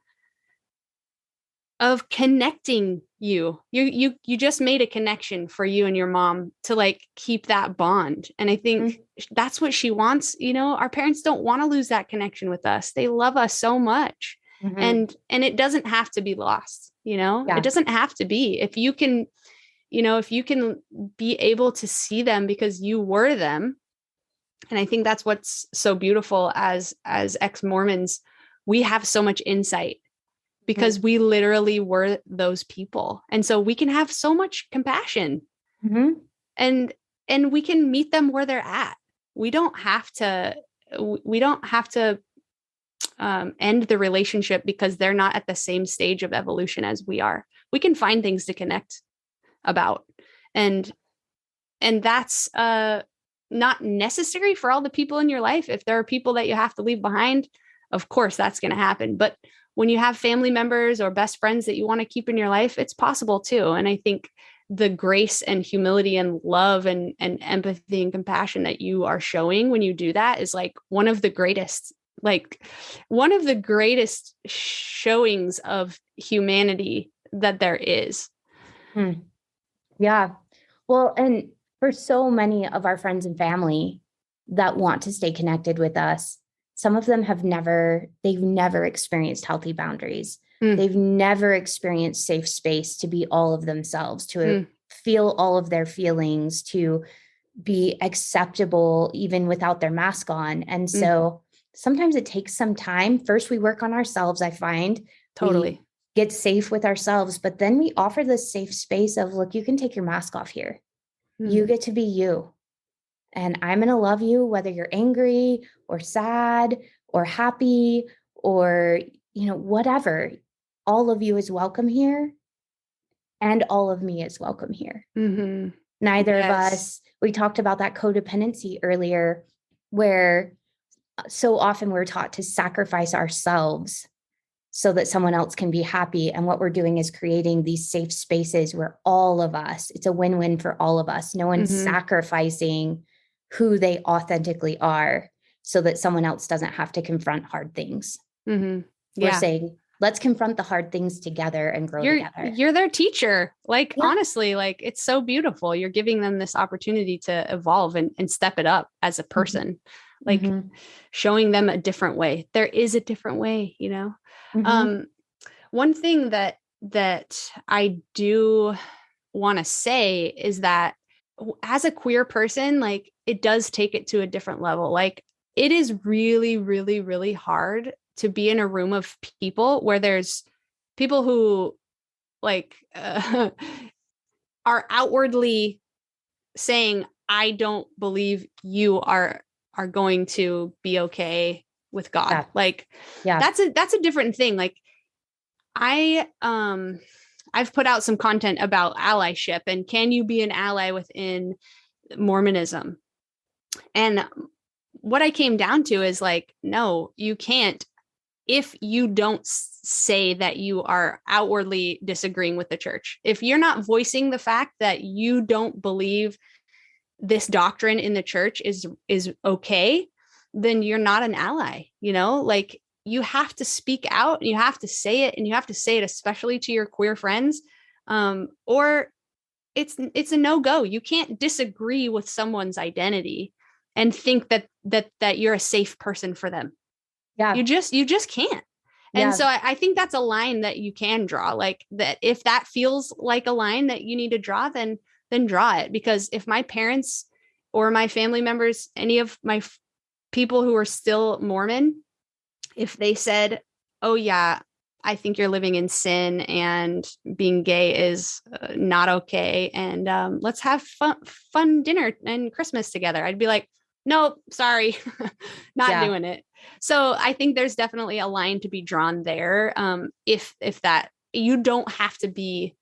connecting you. You just made a connection for you and your mom to like keep that bond. And I think that's what she wants. Our parents don't want to lose that connection with us. They love us so much. And it doesn't have to be lost. It doesn't have to be. If you can be able to see them because you were them. And I think that's what's so beautiful as ex-Mormons, we have so much insight because we literally were those people. And so we can have so much compassion and we can meet them where they're at. We don't have to end the relationship because they're not at the same stage of evolution as we are. We can find things to connect about. And that's not necessary for all the people in your life. If there are people that you have to leave behind, of course that's going to happen. But when you have family members or best friends that you want to keep in your life, it's possible too. And I think the grace and humility and love and empathy and compassion that you are showing when you do that is like one of the greatest showings of humanity that there is. Yeah. Well, and for so many of our friends and family that want to stay connected with us, some of them they've never experienced healthy boundaries. They've never experienced safe space to be all of themselves, to feel all of their feelings, to be acceptable even without their mask on. And so sometimes it takes some time. First, we work on ourselves, I find. Totally. We get safe with ourselves, but then we offer this safe space of, look, you can take your mask off here. You get to be you. And I'm going to love you, whether you're angry or sad or happy or, whatever. All of you is welcome here. And all of me is welcome here. Neither of us, we talked about that codependency earlier, where so often we're taught to sacrifice ourselves so that someone else can be happy. And what we're doing is creating these safe spaces where all of us, it's a win-win for all of us. No one's sacrificing who they authentically are so that someone else doesn't have to confront hard things. We're saying, let's confront the hard things together and grow together. You're their teacher. Honestly, it's so beautiful. You're giving them this opportunity to evolve and step it up as a person, showing them a different way. There is a different way, One thing that I do want to say is that as a queer person, it does take it to a different level. It is really, really, really hard to be in a room of people where there's people who are outwardly saying, I don't believe you are going to be okay with God. That's a different thing. I've put out some content about allyship and can you be an ally within Mormonism? And what I came down to is no, you can't. If you don't say that you are outwardly disagreeing with the church, if you're not voicing the fact that you don't believe this doctrine in the church is okay, then you're not an ally. You have to speak out, you have to say it, and you have to say it especially to your queer friends, or it's a no-go. You can't disagree with someone's identity and think that you're a safe person for them. Yeah. You just can't. And so I think that's a line that you can draw, that if that feels like a line that you need to draw, then draw it. Because if my parents or my family members, any of my people who are still Mormon, if they said, oh yeah, I think you're living in sin and being gay is not okay, and let's have fun dinner and Christmas together, I'd be like, nope, sorry, not doing it. So I think there's definitely a line to be drawn there. If that, you don't have to be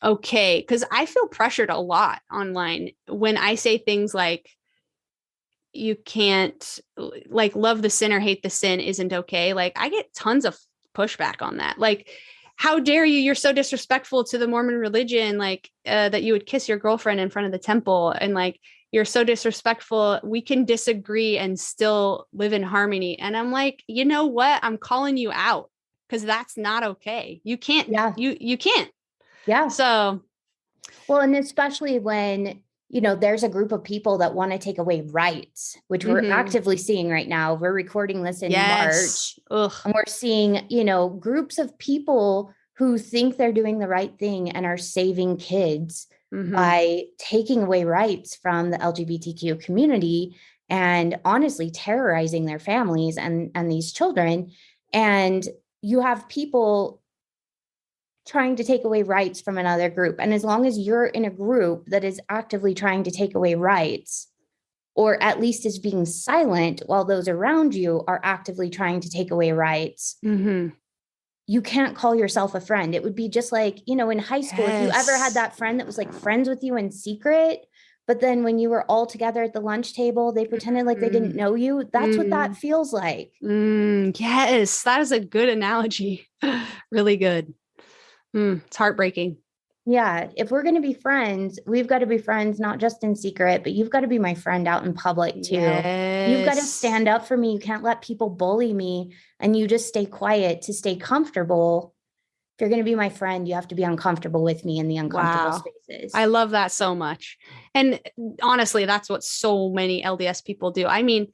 okay. Cause I feel pressured a lot online when I say things like, you can't love the sin or hate the sin isn't okay. I get tons of pushback on that. How dare you? You're so disrespectful to the Mormon religion, that you would kiss your girlfriend in front of the temple. And you're so disrespectful. We can disagree and still live in harmony. And I'm like, you know what? I'm calling you out because that's not okay. You can't, you can't. Yeah. So. Well, and especially when, there's a group of people that want to take away rights, which we're actively seeing right now. We're recording this in March. And we're seeing, groups of people who think they're doing the right thing and are saving kids by taking away rights from the LGBTQ community and honestly terrorizing their families and these children. And, you have people trying to take away rights from another group. And as long as you're in a group that is actively trying to take away rights, or at least is being silent while those around you are actively trying to take away rights, you can't call yourself a friend. It would be just like, you know, in high school, if you ever had that friend that was like friends with you in secret, but then when you were all together at the lunch table, they pretended like they didn't know you. That's what that feels like. Yes, that is a good analogy. Really good. It's heartbreaking. Yeah. If we're going to be friends, we've got to be friends, not just in secret, but you've got to be my friend out in public too. Yes. You've got to stand up for me. You can't let people bully me, and you just stay quiet to stay comfortable. If you're going to be my friend, you have to be uncomfortable with me in the uncomfortable spaces. I love that so much. And honestly, that's what so many LDS people do. I mean,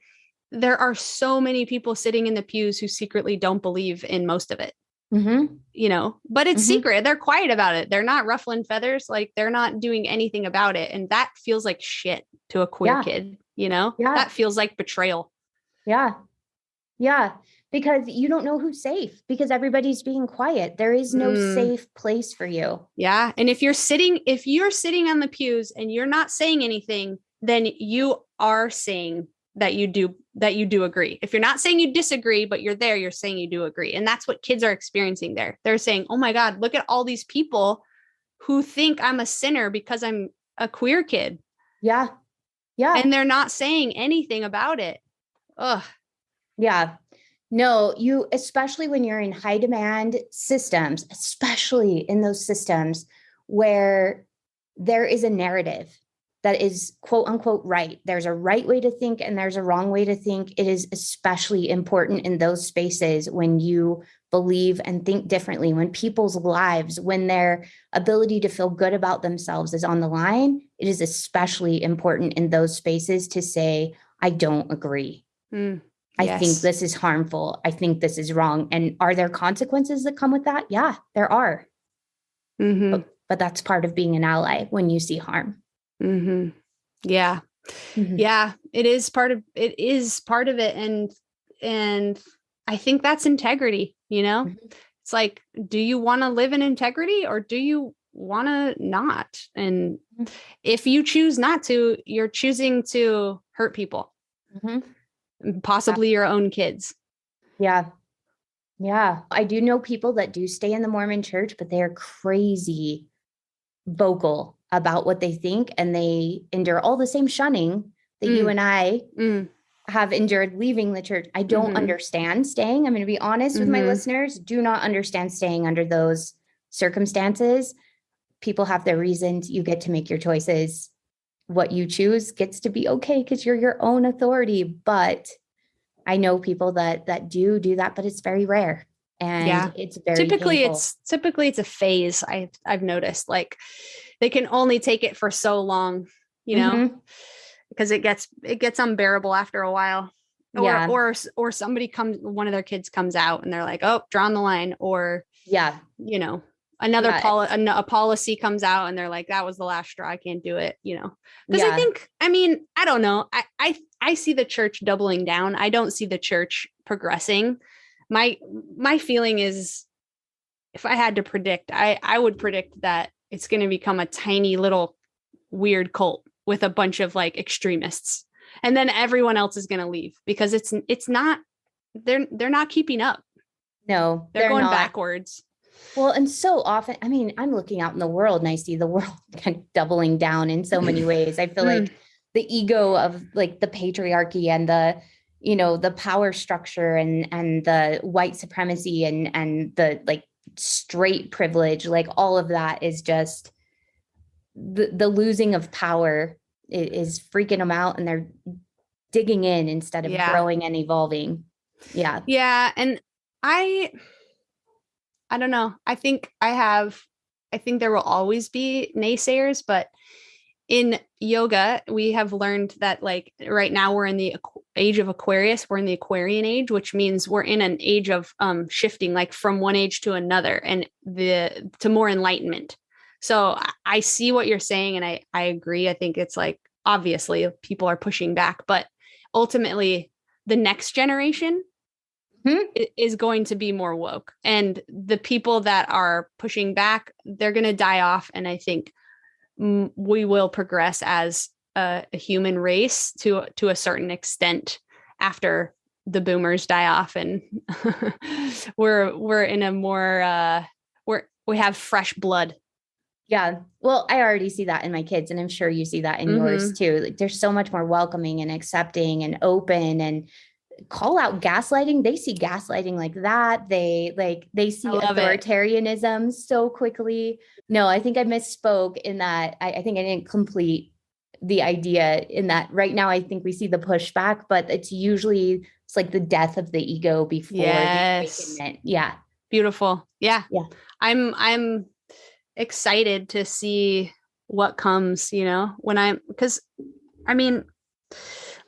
there are so many people sitting in the pews who secretly don't believe in most of it. You know, but it's secret. They're quiet about it. They're not ruffling feathers. Like, they're not doing anything about it. And that feels like shit to a queer kid, you know, that feels like betrayal. Yeah. Because you don't know who's safe, because everybody's being quiet. There is no safe place for you. Yeah. And if you're sitting on the pews and you're not saying anything, then you are saying that you do agree. If you're not saying you disagree, but you're there, you're saying you do agree. And that's what kids are experiencing there. They're saying, oh my God, look at all these people who think I'm a sinner because I'm a queer kid. Yeah. And they're not saying anything about it. Ugh. Yeah. No, especially when you're in high demand systems, especially in those systems where there is a narrative that is quote unquote right. There's a right way to think and there's a wrong way to think. It is especially important in those spaces when you believe and think differently, when people's lives, when their ability to feel good about themselves is on the line. It is especially important in those spaces to say, I don't agree. I think this is harmful. I think this is wrong. And are there consequences that come with that? Yeah, there are. But that's part of being an ally when you see harm. Yeah. It is part of it. And I think that's integrity, you know. It's like, do you want to live in integrity or do you want to not? And if you choose not to, you're choosing to hurt people, possibly your own kids. Yeah. I do know people that do stay in the Mormon Church, but they are crazy vocal about what they think, and they endure all the same shunning that you and I have endured leaving the church. I don't understand staying. I'm going to be honest with my listeners. Do not understand staying under those circumstances. People have their reasons. You get to make your choices. What you choose gets to be okay because you're your own authority. But I know people that do that, but it's very rare. And it's very typically painful. It's a phase. I've noticed, like, they can only take it for so long, you know, because it gets unbearable after a while. Or one of their kids comes out and they're like, oh, drawn the line. Or, you know, a policy comes out and they're like, that was the last straw. I can't do it, you know, because I don't know. I see the church doubling down. I don't see the church progressing. My feeling is, if I had to predict, I would predict that it's going to become a tiny little weird cult with a bunch of like extremists. And then everyone else is going to leave because it's not, they're not keeping up. No, they're going backwards. Well, and so often, I mean, I'm looking out in the world and I see the world kind of doubling down in so many ways. I feel like the ego of like the patriarchy and the, you know, the power structure and the white supremacy and the like straight privilege, like all of that is just the losing of power is freaking them out, and they're digging in instead of growing and evolving. Yeah. And I don't know. I think there will always be naysayers, but in yoga, we have learned that like right now we're in the age of Aquarius. We're in the Aquarian Age, which means we're in an age of shifting, like from one age to another, and to more enlightenment. So I see what you're saying, and I agree. I think it's like, obviously people are pushing back, but ultimately the next generation Mhm. is going to be more woke. And the people that are pushing back, they're going to die off. And I think we will progress as a human race to a certain extent after the boomers die off, and we're in a more we have fresh blood. Yeah. Well, I already see that in my kids, and I'm sure you see that in yours too. Like, they're so much more welcoming and accepting and open, and call out gaslighting. They see gaslighting like that. They see authoritarianism so quickly. No, I think I misspoke in that. I think I didn't complete the idea in that right now. I think we see the pushback, but it's like the death of the ego before the awakenment. Yeah. Beautiful. Yeah. Yeah. I'm excited to see what comes, because I mean,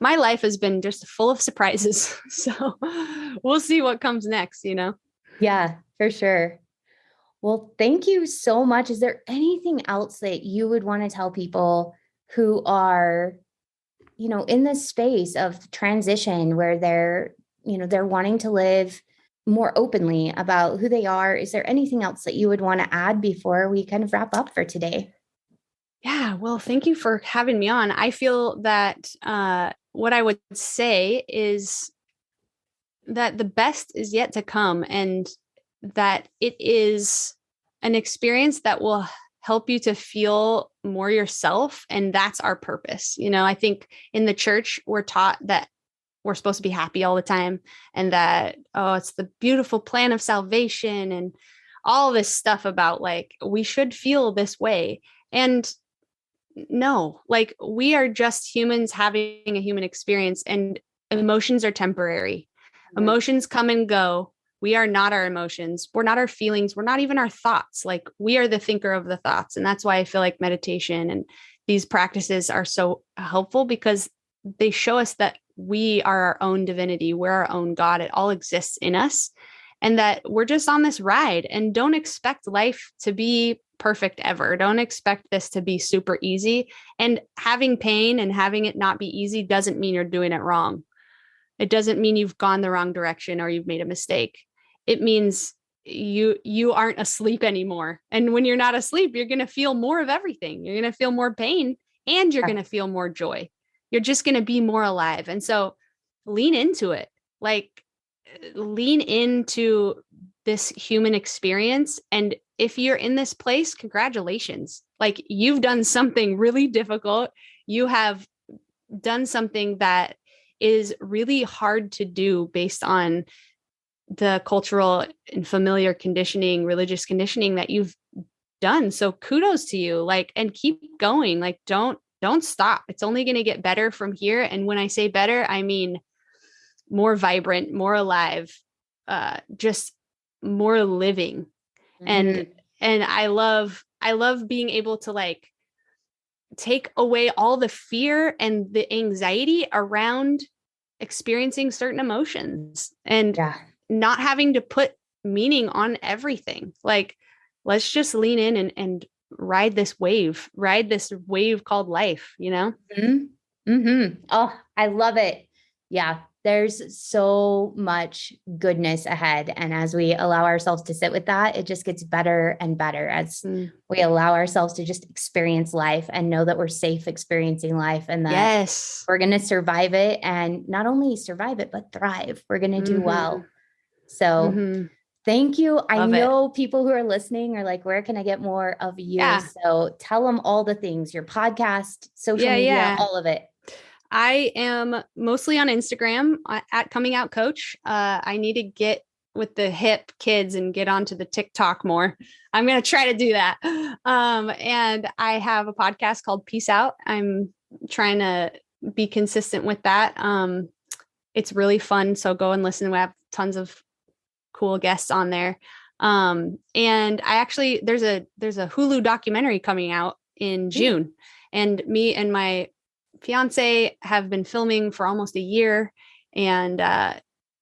my life has been just full of surprises. So we'll see what comes next, Yeah, for sure. Well, thank you so much. Is there anything else that you would want to tell people who are, in this space of transition where they're wanting to live more openly about who they are? Is there anything else that you would want to add before we kind of wrap up for today? Yeah, well, thank you for having me on. I feel that what I would say is that the best is yet to come, and that it is an experience that will help you to feel more yourself. And that's our purpose. I think in the church, we're taught that we're supposed to be happy all the time, and that, it's the beautiful plan of salvation and all this stuff about like, we should feel this way. And no, like, we are just humans having a human experience, and emotions are temporary. Emotions come and go. We are not our emotions. We're not our feelings. We're not even our thoughts. Like, we are the thinker of the thoughts. And that's why I feel like meditation and these practices are so helpful, because they show us that we are our own divinity. We're our own God. It all exists in us, and that we're just on this ride. And don't expect life to be perfect ever. Don't expect this to be super easy. And having pain and having it not be easy doesn't mean you're doing it wrong. It doesn't mean you've gone the wrong direction or you've made a mistake. It means you aren't asleep anymore. And when you're not asleep, you're going to feel more of everything. You're going to feel more pain, and you're going to feel more joy. You're just going to be more alive. And so lean into it. Like, lean into this human experience. And if you're in this place, congratulations. Like, you've done something really difficult. You have done something that is really hard to do based on the cultural and familiar conditioning, religious conditioning that you've done. So kudos to you, like, and keep going. Like, don't stop. It's only going to get better from here. And when I say better, I mean more vibrant, more alive, just more living. And I love being able to like take away all the fear and the anxiety around experiencing certain emotions, and not having to put meaning on everything. Like, let's just lean in and ride this wave called life, Oh, I love it. Yeah. There's so much goodness ahead. And as we allow ourselves to sit with that, it just gets better and better as we allow ourselves to just experience life and know that we're safe experiencing life, and that we're going to survive it, and not only survive it, but thrive. We're going to do well. So thank you. I know people who are listening are like, where can I get more of you? Yeah. So tell them all the things, your podcast, social media, all of it. I am mostly on Instagram at Coming Out Coach. I need to get with the hip kids and get onto the TikTok more. I'm going to try to do that. And I have a podcast called Peace Out. I'm trying to be consistent with that. It's really fun. So go and listen. We have tons of cool guests on there. And I actually, there's a Hulu documentary coming out in June, and me and my fiance have been filming for almost a year, and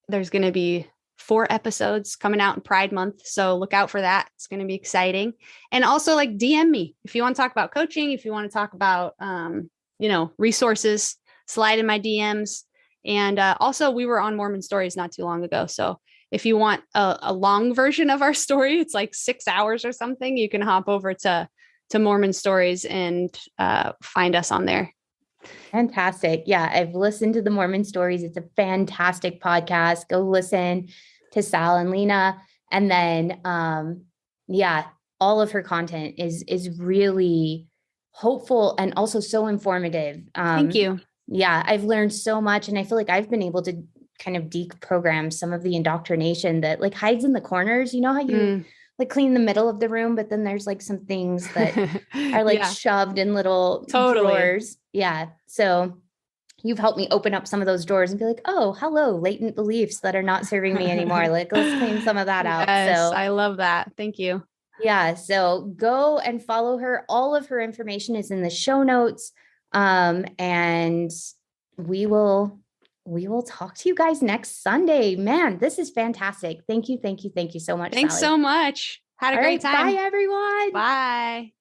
there's going to be 4 episodes coming out in Pride Month. So look out for that. It's going to be exciting. And also, like, DM me if you want to talk about coaching, if you want to talk about, resources, slide in my DMs. And also we were on Mormon Stories not too long ago. So if you want a long version of our story, it's like 6 hours or something, you can hop over to Mormon Stories and find us on there. Fantastic. Yeah, I've listened to the Mormon Stories. It's a fantastic podcast. Go listen to Sal and Lena. And then, all of her content is really hopeful and also so informative. Thank you. Yeah, I've learned so much, and I feel like I've been able to kind of deprogram some of the indoctrination that like hides in the corners. You know how you like clean the middle of the room, but then there's like some things that are like shoved in little drawers. Yeah. So you've helped me open up some of those drawers and be like, oh, hello, latent beliefs that are not serving me anymore. Like, let's clean some of that out. Yes, So I love that. Thank you. Yeah. So go and follow her. All of her information is in the show notes. And we will talk to you guys next Sunday. Man, this is fantastic. Thank you. Thank you. Thank you so much. Thanks Sally. so much. Had a great time. Bye, everyone. Bye.